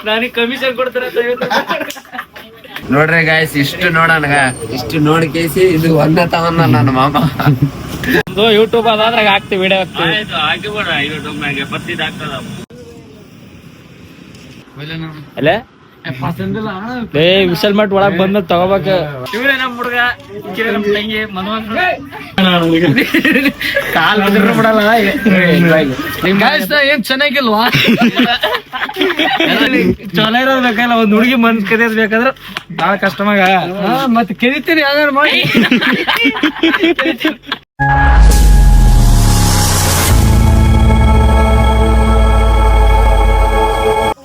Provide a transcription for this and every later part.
ನನಗೆ ಕಮಿಷನ್ ಕೊಡ್ತಾರ ನೋಡ್ರಿ ಗಾಯ್ಸ್, ಇಷ್ಟು ನೋಡೋಣ, ಇಷ್ಟು ನೋಡಿ ಕೇಸಿ ಇದು ಒಂದೇ ತವನ್ನ ನನ್ನ ಮಾಮ ಯೂಟ್ಯೂಬ್ ಅದಾದ್ರಾಗ ಹಾಕ್ತಿವಿ, ವಿಡಿಯೋ ಹಾಕಿಬಿಡ ಯೂಟ್ಯೂಬ್ ಮ್ಯಾಗೆ ಬರ್ತಿದ್ ಆಗ್ತದ. ಅಲ್ಲ ವಿಶಾಲ್ ಮಟ್ ಒಳಗ್ ಬಂದ ತಗೋಬೇಕ. ಇವ್ರೆ ನಮ್ ಹುಡುಗ, ನಮ್ ತಂಗಿ ಕಾಲ್ ಬಿಡ್ರ ಬಿಡಲ್ಲ. ಏನ್ ಚೆನ್ನಾಗಿಲ್ವಾ? ಚಲೋ ಇರೋದ್ ಬೇಕಲ್ಲ, ಒಂದ್ ಹುಡುಗಿ ಮನ್ಸ್ ಕದಿಯೋದ್ ಬೇಕಾದ್ರ ಬಾಳ ಕಷ್ಟ ಮಗ. ಮತ್ತೆ ಕೆರಿತೀನಿ ಯಾವ್ದಾರು ಮಾಡಿ.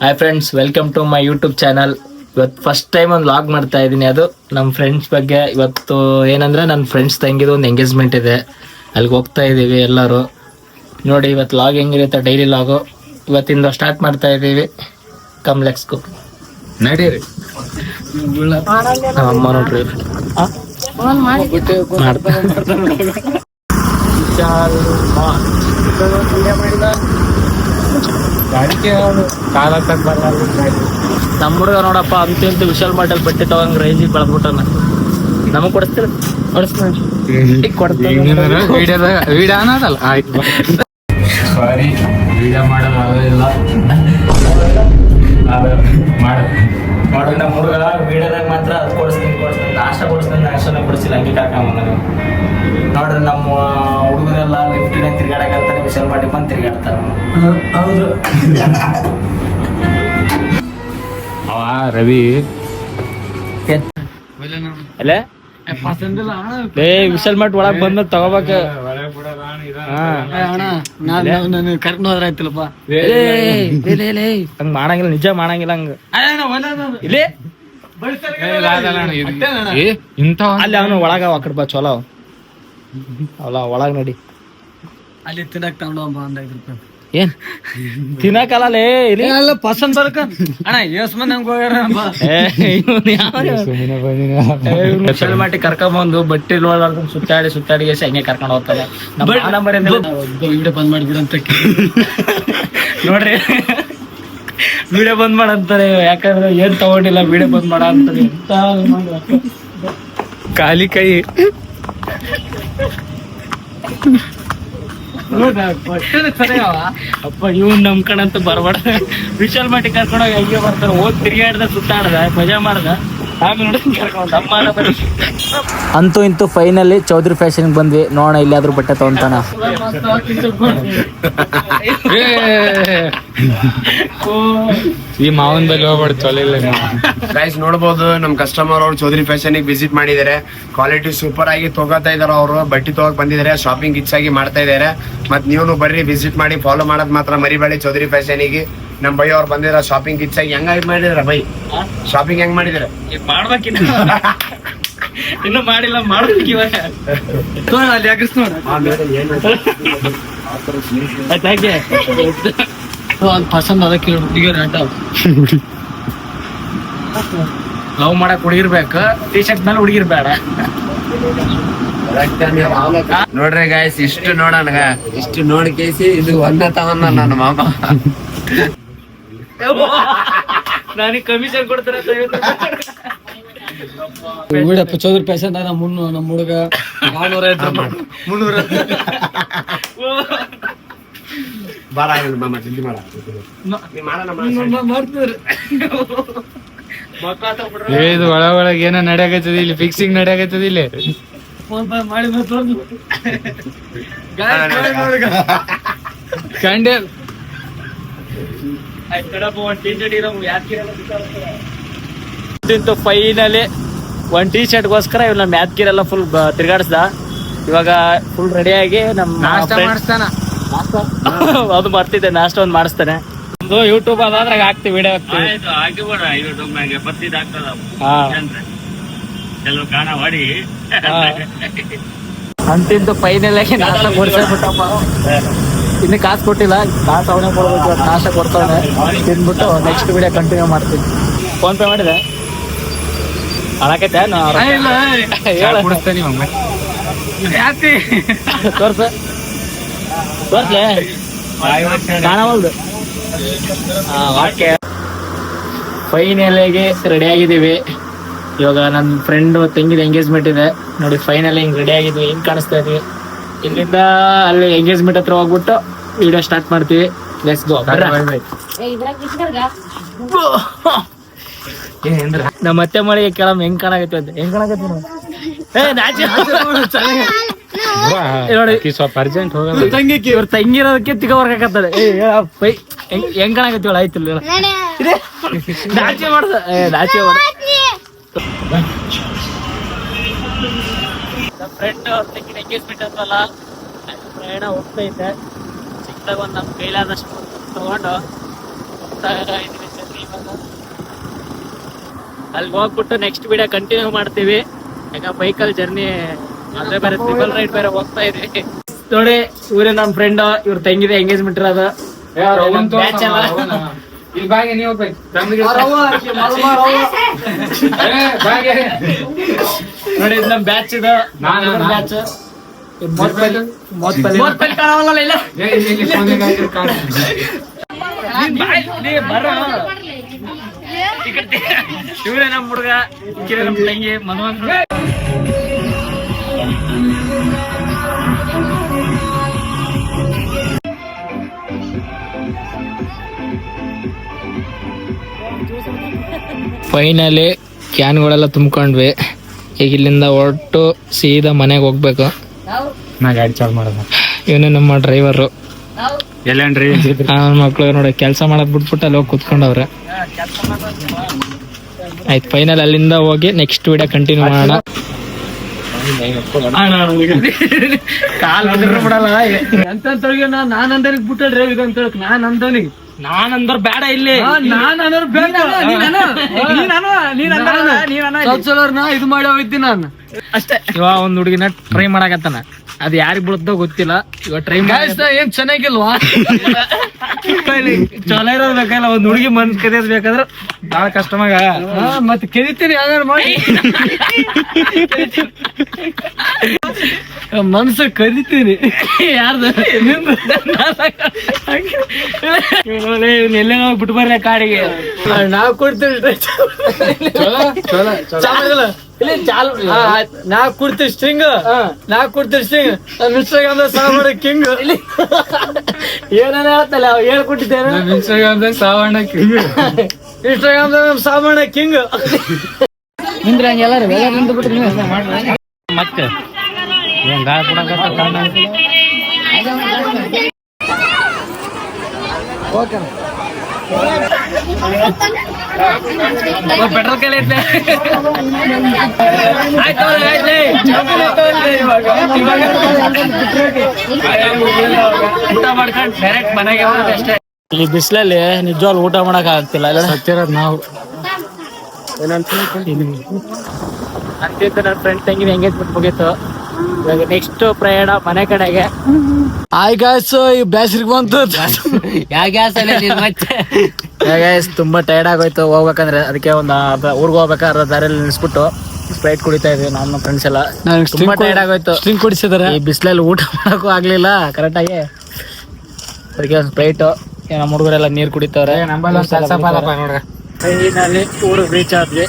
Hi friends, welcome to my YouTube channel. ಇವತ್ತು ಫಸ್ಟ್ ಟೈಮ್ ಒಂದು ವ್ಲಾಗ್ ಮಾಡ್ತಾ ಇದ್ದೀನಿ. ಅದು ನಮ್ಮ ಫ್ರೆಂಡ್ಸ್ ಬಗ್ಗೆ. ಇವತ್ತು ಏನಂದ್ರೆ ನನ್ನ ಫ್ರೆಂಡ್ಸ್ ತಂಗಿದು ಒಂದು ಎಂಗೇಜ್ಮೆಂಟ್ ಇದೆ, ಅಲ್ಲಿಗೆ ಹೋಗ್ತಾ ಇದ್ದೀವಿ ಎಲ್ಲರೂ. ನೋಡಿ ಇವತ್ತು ವ್ಲಾಗ್ ಹೆಂಗಿರುತ್ತೆ, ಡೈಲಿ ವ್ಲಾಗು ಇವತ್ತಿಂದ ಸ್ಟಾರ್ಟ್ ಮಾಡ್ತಾ ಇದ್ದೀವಿ. Come let's go. ನಡೀರಿ. ಅಮ್ಮ ನೋಡ್ರಿ ನಮ್ಮ ಹುಡುಗ ನೋಡಪ್ಪ, ಅಂತೂ ವಿಶಾಲ್ ಮಾರ್ಟಲ್ ಬಟ್ಟೆ ತಗೊಂಡ್ ರೈಜಿಗೆ ಬೆಳೆದ್ಬಿಟ್ಟಾನ. ನಮಗ್ ಕೊಡಿಸ್ತೀರ? ವಿಡಿಯೋ ಅನ್ನೋದಲ್ಲ, ಆಯ್ತು ಸಾರಿ, ವಿಡಿಯೋ ಮಾಡೋದಿಲ್ಲ. ನೋಡ್ರಿ ನಮ್ಮ ಹುಡುಗ ವಿಡಿಯೋದಾಗ ಮಾತ್ರ ಅದು ಕೊಡಿಸ್ತೀನಿ ನಾಷ್ಟನೇ ಕೊಡಿಸಿಲ್ಲ, ಹಂಗೆ ಕರ್ಕೊಂಬಂದ. ನೋಡ್ರಿ ನಮ್ಮ ಹುಡುಗರೆಲ್ಲ ಲಿಫ್ಟಿನಾಗ ತಿರ್ಗಾಡಕಂತಾನೆ ವಿಶಾಲ್ ಮಾಡಿ ಬಂದು ತಿರ್ಗಾಡ್ತಾರ. ಹೌದು ಅವ ರವಿ ಅಲ್ಲ ವಿಶಾಲ್ ಮಟ್ ಒಳಗ್ ಬಂದ ತಗೋಬೇಕ. ಕರ್ಕೊಂಡು ಹೋದ್ರ ಆಯ್ತಿಲ್ಲಪ್ಪ. ಹಂಗ ಮಾಡಂಗಿಲ್ಲ, ನಿಜ ಮಾಡಂಗಿಲ್ಲ ಹಂಗ. ಇಲ್ಲಿ ಅಲ್ಲಿ ಅವನು ಒಳಗ ಅಕಡೆ ಬಾ, ಚಲೋ ಅವಲ್ಲ ಒಳಗ್ ನಡಿ. ಅಲ್ಲಿ ತಿನ್ನಕ್ ತಗೊಂಡ್ ಒಂದ್ 5 ರೂಪಾಯಿ. ಏನ್ ತಿನ್ನಕಲ್ಲ ಇಲ್ಲ ಪಸಂದ್ ಬರ್ಕ ಅಣ್ಣ. ಎಸ್ ಮಂದಿ ಹಂಗ ವಿಶಾಲ್ ಮಾಟಿ ಕರ್ಕೊಂಬಂದು ಬಟ್ಟೆ ಸುತ್ತಾಡಿ ಹಂಗೆ ಕರ್ಕೊಂಡು ಹೋಗ್ತಾರೆ. ವಿಡಿಯೋ ಬಂದ್ ಮಾಡ್ಬಿಡಂತ ನೋಡ್ರಿ, ವಿಡಿಯೋ ಬಂದ್ ಮಾಡಂತಾರೆ. ಯಾಕಂದ್ರೆ ಏನ್ ತಗೊಂಡಿಲ್ಲ, ವಿಡಿಯೋ ಬಂದ್ ಮಾಡ ಅಂತಾರೆ. ಖಾಲಿ ಕೈ ಅಪ್ಪ ಇವ್ನ್ ನಮ್ ಕಣಂತ ಬರ್ಬೇಡ. ವಿಶಾಲ್ ಮಾಟಿ ಕರ್ಕೊಂಡೋಗಿ ಹಂಗೆ ಬರ್ತಾರ. ಹೋಗಿ ತಿರ್ಗಾಡ್ದ ಸುತ್ತಾಡ್ದ ಮಜಾ ಮಾಡ್ದ. ಅಂತೂ ಇಂತೂ ಫೈನಲಿ ಚೌಧರಿ ಫ್ಯಾಷನ್ ಬಂದ್ವಿ. ನೋಡ ಇಲ್ಲಾದ್ರೂ ಬಟ್ಟೆ ತಗೊಂತಾನ. ಈ ಮಾವನ್ ಬಲ್ಲಿ ಹೋಗ್ಬಾರ್ದು, ಚಲೋ ಇಲ್ಲ. ಗೈಸ್ ನೋಡ್ಬೋದು, ನಮ್ ಕಸ್ಟಮರ್ ಅವ್ರು ಚೌಧರಿ ಫ್ಯಾಷನ್ ವಿಸಿಟ್ ಮಾಡಿದ್ದಾರೆ. ಕ್ವಾಲಿಟಿ ಸೂಪರ್ ಆಗಿ ತಗೋತಾ ಇದಾರೆ. ಅವರು ಬಟ್ಟೆ ತಗೋಕ್ ಬಂದಿದ್ದಾರೆ, ಶಾಪಿಂಗ್ ಹೆಚ್ಚಾಗಿ ಮಾಡ್ತಾ ಇದಾರೆ. ಮತ್ ನೀವು ಬರ್ರಿ, ವಿಸಿಟ್ ಮಾಡಿ, ಫಾಲೋ ಮಾಡೋದ್ ಮಾತ್ರ ಮರಿಬೇಡಿ ಚೌಧರಿ ಫ್ಯಾಷನ್ ಗೆ. ನಮ್ ಬೈ ಅವ್ರು ಬಂದಿರ ಶಾಪಿಂಗ್ ಹೆಚ್ಚಾಗಿ ಹೆಂಗ್ ಮಾಡಿದ್ರ ಬೈ? ಶಾಪಿಂಗ್ ಹೆಂಗ್ ಮಾಡಿದ್ರ? ಮಾಡ್ಬೇಕಿನ್ನ ಇನ್ನು ಮಾಡಿಲ್ಲ, ಮಾಡ್ಬೇಕು ಇವಾಗ. ಪಸಂದ್ ಅದಕ್ಕೆ ಲವ್ ಮಾಡಕ್ ಹುಡುಗಿರ್ಬೇಕು, ಟೀ ಶರ್ಟ್ ಮೇಲೆ ಹುಡುಗಿರ್ ಬೇಡ. ನೋಡ್ರಿ ಗಾಯ್ಸ್, ಇಷ್ಟು ನೋಡೋಣ, ಇಷ್ಟು ನೋಡಿ ಕೇಸಿ ಇದು ಒಂದೇ ತವನ್ನ ನನ್ನ ಮಾಮ. ನನಗೆ ಕಮಿಷನ್ ಕೊಡ್ತಾರ. ಚೌಧರಿ ಫ್ಯಾಷನ್ ನಮ್ಮ ಹುಡುಗ 300 ಬಾರ ಮಾಮ, ಜಲ್ದಿ ಮಾಡ. ಇದು ಒಳಗೆ ಏನೋ ನಡೆಯಕತ್ತದ, ಇಲ್ಲಿ ಫಿಕ್ಸಿಂಗ್ ನಡೆಯಕತ್ತದ. ಇಲ್ಲಿ ಕಂಡೆ ಫೈನಲಿ ಒಂದ್ ಟೀ ಶರ್ಟ್ಗೋಸ್ಕರ ಇವ್ ನಮ್ಮ ಯಾದಗಿರೆಲ್ಲ ಫುಲ್ ತಿರ್ಗಾಡಿಸ್ದ. ಇವಾಗ ಫುಲ್ ರೆಡಿಯಾಗಿ ನಮ್ಮ ಅದು ಬರ್ತಿದ್ದೆ, ನಾಷ್ಟ ಒಂದ್ ಮಾಡಿಸ್ತಾನೆ. ಯೂಟ್ಯೂಬ್ ಅದಾದ್ರಾಗ ಹಾಕ್ತಿವಿ, ವಿಡಿಯೋ ಹಾಕಿಬಿಡ ಯೂಟ್ಯೂಬ್ ಮ್ಯಾಗೆ ಬರ್ತಿದ್ ಆಗ್ತದ. ಕೆಲವು ಕಾಣ ಮಾಡಿ ಅಂತಿಂತು ಫೈನಲ್ ಆಗಿ ನಾಷ್ಟ ಕೊಡ್ಸಬಿಟ್ಟಪ್ಪ. ಇನ್ನು ಕಾಸು ಕೊಟ್ಟಿಲ್ಲ, ಕಾಸು ಅವನೇ ಕೊಡ್ಬೇಕು. ನಾಷ್ಟ ಕೊಡ್ತಾನೆ, ತಿಂದ್ಬಿಟ್ಟು ನೆಕ್ಸ್ಟ್ ವಿಡಿಯೋ ಕಂಟಿನ್ಯೂ ಮಾಡ್ತೀನಿ. ಫೋನ್ ಪೇ ಮಾಡಿದೆ ಅಳಕೈತೆ ತೋರ್ಸ. ತೋರ್ಸ್ಲೆ ಕಾಣವಲ್ದು. ಓಕೆ, ಫೈನಲಿಗೆ ರೆಡಿ ಆಗಿದ್ದೀವಿ. ಇವಾಗ ನನ್ನ ಫ್ರೆಂಡ್ ತಂಗಿದ ಎಂಗೇಜ್ಮೆಂಟ್ ಇದೆ ನೋಡಿ. ಫೈನಲಿ ಹಿಂಗ್ ರೆಡಿ ಆಗಿದ್ವಿ, ಹಿಂಗ್ ಕಾಣಿಸ್ತಾ ಇದ್ವಿ. ಇಲ್ಲಿಂದ ಅಲ್ಲಿ ಎಂಗೇಜ್ಮೆಂಟ್ ಹತ್ರ ಹೋಗ್ಬಿಟ್ಟು ವಿಡಿಯೋ ಸ್ಟಾರ್ಟ್ ಮಾಡ್ತೀವಿ. Let's go. ನಮ್ಮ ಮತ್ತೆ ಮಾಡಿ ಕೇಳಮ್ ಹೆಂಗ್ ಕಾಣಕತ್ತಿ ಅಂತ. ಹೆಂಗ್ ಕಾಣಕತ್ತಿ ನೋಡಿ ಸ್ವಲ್ಪ ಅರ್ಜೆಂಟ್ ಹೋಗಲ್ಲ. ಇವ್ರ ತಂಗಿರೋದಕ್ಕೆ ತಿಗೋರ್ಕಾಕತ್ತದೆ. ಹೆಂಗ್ ಕಾಣಕತ್ತೀವಳ ಆಯ್ತಿಲ್ಲ ನಾಚೆ ಮಾಡ್ದ ನಾಚೆ ಮಾಡ. ನಮ್ಮ ಫ್ರೆಂಡ್ ಅವ್ರ ತಂಗಿನ ಎಂಗೇಜ್ಮೆಂಟ್ ಅಂತಲ್ಲ, ಪ್ರಯಾಣ ಹೋಗ್ತಾ ಇದ್ದೆ. ಚಿಕ್ಕದಾಗ ಒಂದು ನಮ್ಮ ಕೈಲಾದಷ್ಟು ತಗೊಂಡು ಹೋಗ್ತಾ ಇದ್ವಿ. ಅಲ್ಲಿಗೆ ಹೋಗ್ಬಿಟ್ಟು ನೆಕ್ಸ್ಟ್ ವಿಡಿಯೋ ಕಂಟಿನ್ಯೂ ಮಾಡ್ತೀವಿ. ಯಾಕ ಬೈಕಲ್ಲಿ ಜರ್ನಿ ಅದೇ ಬೇರೆ ಟ್ರಿಬಲ್ ರೈಡ್ ಬೇರೆ ಹೋಗ್ತಾ ಇದೆ ನೋಡಿ. ಇವ್ರೆ ನಮ್ಮ ಫ್ರೆಂಡ್, ಇವ್ರ ತಂಗಿದೆ ಎಂಗೇಜ್ಮೆಂಟ್ ಇರೋದು. ನೋಡಿ ಇದು ನಮ್ ಬ್ಯಾಚ್ ಇದು ಬ್ಯಾಚ್. ಇವ್ರೆ ನಮ್ ಹುಡುಗ, ನಮ್ ತಂಗಿ ಮನೋಹರ್. ಫೈನಲಿ ಕ್ಯಾನ್ಗಳೆಲ್ಲ ತುಂಬ್ಕೊಂಡ್ವಿ. ಈಗ ಇಲ್ಲಿಂದ ಹೊರಟು ಸೀದಾ ಮನೆಗೆ ಹೋಗ್ಬೇಕು. ನಾ ಗಾಡಿ ಚಾಲು ಮಾಡೋದು. ಇವನೇ ನಮ್ಮ ಡ್ರೈವರು. ಎಲ್ಲೇನ್ರಿ ಮಕ್ಳು ನೋಡಿ ಕೆಲಸ ಮಾಡೋದ್ ಬಿಟ್ಬಿಟ್ಟು ಅಲ್ಲಿ ಹೋಗಿ ಕುತ್ಕೊಂಡವ್ರೆ. ಆಯ್ತು, ಫೈನಲ್ ಅಲ್ಲಿಂದ ಹೋಗಿ ನೆಕ್ಸ್ಟ್ ವಿಡಿಯೋ ಕಂಟಿನ್ಯೂ ಮಾಡೋಣ. ನಾನಂದನಿಗೆ ಬಿಟ್ಟ ಡ್ರೈವಿಂಗ್ ಅಂತ ಹೇಳಕ್ ನಾನಂದ್ರ ಬೇಡ ಇಲ್ಲಿ. ಇದು ಮಾಡಿ ಹೋಗಿದ್ದಿ ನಾನು ಅಷ್ಟೇ. ಇವಾಗ ಒಂದ್ ಹುಡುಗಿನ ಟ್ರೈ ಮಾಡಕತ್ತಾನ, ಅದ್ ಯಾರಿಗ್ ಬಿಡುತ್ತೋ ಗೊತ್ತಿಲ್ಲ. ಇವಾಗ ಟ್ರೈ ಏನ್ ಚೆನ್ನಾಗಿಲ್ವಾ? ಚಲೋ ಇರೋದ್ ಬೇಕಲ್ಲ, ಒಂದ್ ಹುಡುಗಿ ಮನ್ಸ್ ಕದಿಯಬೇಕಾದ್ರೆ ಬಾಳ ಕಷ್ಟ ಮಗ. ಮತ್ತೆ ಕೆದಿತೀನಿ ಯಾವ್ದಾರು ಮಾಡಿ ಮನ್ಸ ಕದಿತೀನಿ. ಯಾರ್ದು? ಎಲ್ಲೇ ನಾವು ಬಿಟ್ಟು ಬರ್ಲಿ ಕಾಡಿಗೆ. ನಾವ್ ಕೊಡ್ತೀವಿ ನಾ ಕೊಡ್ತೀವಿ ಸ್ಟ್ರಿಂಗ್. ನಮ್ ಇನ್ಸ್ಟಾಗ್ರಾಮ್ ಸಾವಣ ಕಿಂಗ್. ಏನೇನ ಹೇಳ್ತಲ್ಲ ಹೇಳ್ಕೊಟ್ಟಿದ್ದೇನೆ. ಇನ್ಸ್ಟಾಗ್ರಾಮ್ ಸಾವಣ ಕಿಂಗ್. ಸಾವಣ ಕಿಂಗ್ ನಿಂದ್ರ ಎಲ್ಲಾರು ನಿಂತು ಬಿಟ್ಟು ಮತ್ತೆ ಪೆಟ್ರೋಲ್ ಕೈಲಿ ಐತೆ. ಊಟ ಮಾಡ್ಕೊಂಡು ಡೈರೆಕ್ಟ್ ಮನೆಗೆ ಅಷ್ಟೇ. ಈ ಬಿಸಿಲಲ್ಲಿ ನಿಜವಾಗ್ಲು ಊಟ ಮಾಡಕ್ ಆಗ್ತಿಲ್ಲ. ಸತ್ತಿರೋದು ನಾವು ಅಂತ ನನ್ನ ಫ್ರೆಂಡ್ ತಂಗಿನ ಎಂಗೇಜ್ಮೆಂಟ್ ಮುಗೀತು. ಇವಾಗ ನೆಕ್ಸ್ಟ್ ಪ್ರಯಾಣ ಮನೆ ಕಡೆಗೆ. ಆಯ್ ಗ್ಯಾಸ್ ಈ ಬ್ಯಾಸ್ರಿಗೆ ಬಂತು. ಗ್ಯಾಸ್ ತುಂಬಾ ಟೈರ್ಡ್ ಆಗೋಯ್ತು ಹೋಗ್ಬೇಕಂದ್ರೆ. ಅದಕ್ಕೆ ಒಂದು ಊರ್ಗ್ ಹೋಗ್ಬೇಕಾದ್ರೆ ದಾರಿಯಲ್ಲಿ ನಿಲ್ಸ್ಬಿಟ್ಟು ಸ್ಪ್ರೈಟ್ ಕುಡಿತಾ ಇದ್ವಿ ನಾನು ನಮ್ಮ ಫ್ರೆಂಡ್ಸ್ ಎಲ್ಲ. ತುಂಬಾ ಟೈರ್ಡ್ ಆಗೋಯ್ತು. ಸ್ಟ್ರಿಂಗ್ ಕುಡಿಸಿದಾರೆ. ಈ ಬಿಸಿಲಲ್ಲಿ ಊಟ ಮಾಡಕ್ಕೂ ಆಗ್ಲಿಲ್ಲ ಕರೆಕ್ಟಾಗಿ. ಅದಕ್ಕೆ ಒಂದು ಸ್ಪ್ರೈಟ್. ನಮ್ಮ ಹುಡುಗರೆಲ್ಲ ನೀರ್ ಕುಡಿತವ್ರೆ. ಫೈನಲಿ ಊರಿಗೆ ರೀಚ್ ಆದ್ವಿ.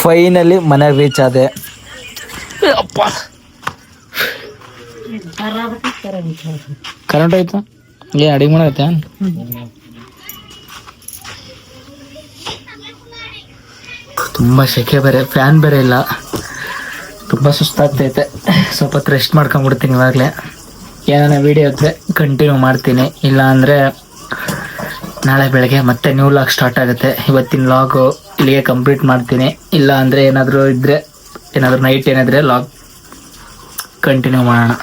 ಫೈನಲಿ ಮನೆಗೆ ರೀಚ್ ಆದೆ. ಅಪ್ಪ ಕರೆಂಟ್ ಹೋಯ್ತು. ಏನ್ ಅಡಿಗೆ ಮಾಡತ್ತೆ? ತುಂಬಾ ಸೆಕೆ ಬೇರೆ, ಫ್ಯಾನ್ ಬೇರೆ ಇಲ್ಲ. ತುಂಬಾ ಸುಸ್ತಾಗ್ತೈತೆ. ಸ್ವಲ್ಪ ಹೊತ್ತು ರೆಸ್ಟ್ ಮಾಡ್ಕೊಂಡ್ಬಿಡ್ತೀನಿ. ಇವಾಗಲೇ ಏನಾನ ವಿಡಿಯೋ ಇದ್ರೆ ಕಂಟಿನ್ಯೂ ಮಾಡ್ತೀನಿ, ಇಲ್ಲ ಅಂದರೆ ನಾಳೆ ಬೆಳಗ್ಗೆ ಮತ್ತೆ ನ್ಯೂ ಲಾಗ್ ಸ್ಟಾರ್ಟ್ ಆಗುತ್ತೆ. ಇವತ್ತಿನ ಲಾಗು ಇಲ್ಲಿಗೆ ಕಂಪ್ಲೀಟ್ ಮಾಡ್ತೀನಿ. ಇಲ್ಲ ಅಂದರೆ ಏನಾದರೂ ಇದ್ದರೆ, ಏನಾದರೂ ನೈಟ್ ಏನಾದರೆ ಲಾಗ್ ಕಂಟಿನ್ಯೂ ಮಾಡೋಣ.